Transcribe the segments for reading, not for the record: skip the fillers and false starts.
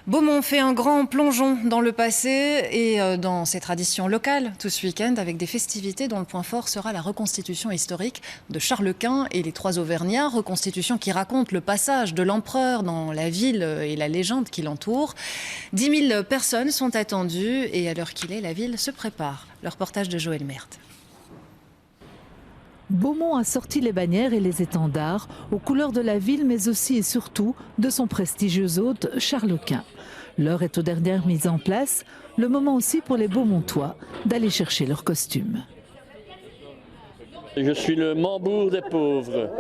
Beaumont fait un grand plongeon dans le passé et dans ses traditions locales tout ce week-end avec des festivités dont le point fort sera la reconstitution historique de Charles Quint et les Trois Auvergnats, reconstitution qui raconte le passage de l'empereur dans la ville et la légende qui l'entoure. 10 000 personnes sont attendues et à l'heure qu'il est, la ville se prépare. Le reportage de Joël Merthe. Beaumont a sorti les bannières et les étendards aux couleurs de la ville, mais aussi et surtout de son prestigieux hôte Charles Quint. L'heure est aux dernières mises en place, le moment aussi pour les Beaumontois d'aller chercher leurs costumes. Je suis le Mambour des pauvres.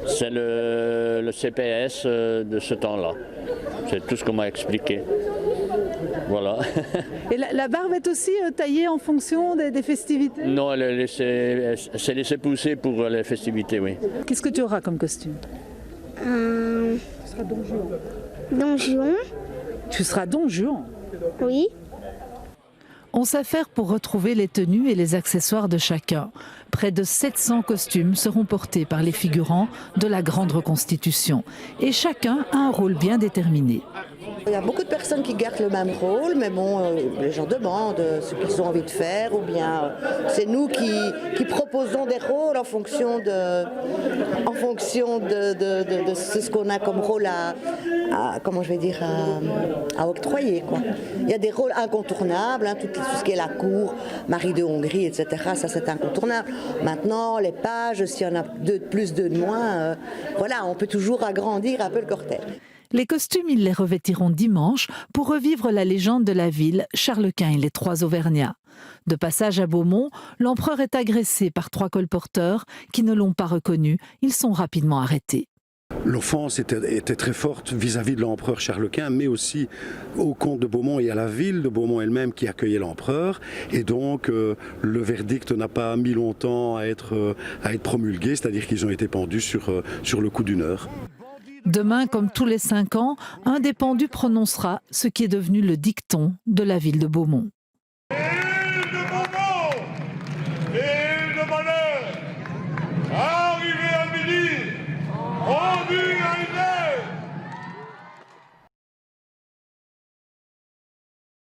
C'est le CPS de ce temps-là. C'est tout ce qu'on m'a expliqué. Voilà. Et la barbe est aussi taillée en fonction des festivités? Non, elle s'est laissée pousser pour les festivités, oui. Qu'est-ce que tu auras comme costume? Ce sera Don Juan. Don Juan? Tu seras Don Juan? Oui. On s'affaire pour retrouver les tenues et les accessoires de chacun. Près de 700 costumes seront portés par les figurants de la grande reconstitution. Et chacun a un rôle bien déterminé. Il y a beaucoup de personnes qui gardent le même rôle, mais bon, les gens demandent ce qu'ils ont envie de faire, ou bien c'est nous qui proposons des rôles en fonction de ce qu'on a comme rôle à octroyer, quoi. Il y a des rôles incontournables, hein, tout ce qui est la cour, Marie de Hongrie, etc. Ça c'est incontournable. Maintenant, les pages, s'il y en a deux de plus, deux de moins, voilà, on peut toujours agrandir un peu le cortège. Les costumes, ils les revêtiront dimanche pour revivre la légende de la ville, Charles Quint et les Trois Auvergnats. De passage à Beaumont, l'empereur est agressé par 3 colporteurs qui ne l'ont pas reconnu. Ils sont rapidement arrêtés. L'offense était très forte vis-à-vis de l'empereur Charles Quint, mais aussi au comte de Beaumont et à la ville de Beaumont elle-même qui accueillait l'empereur. Et donc, le verdict n'a pas mis longtemps à être promulgué, c'est-à-dire qu'ils ont été pendus sur le coup d'une heure. Demain, comme tous les 5 ans, un des pendus prononcera ce qui est devenu le dicton de la ville de Beaumont.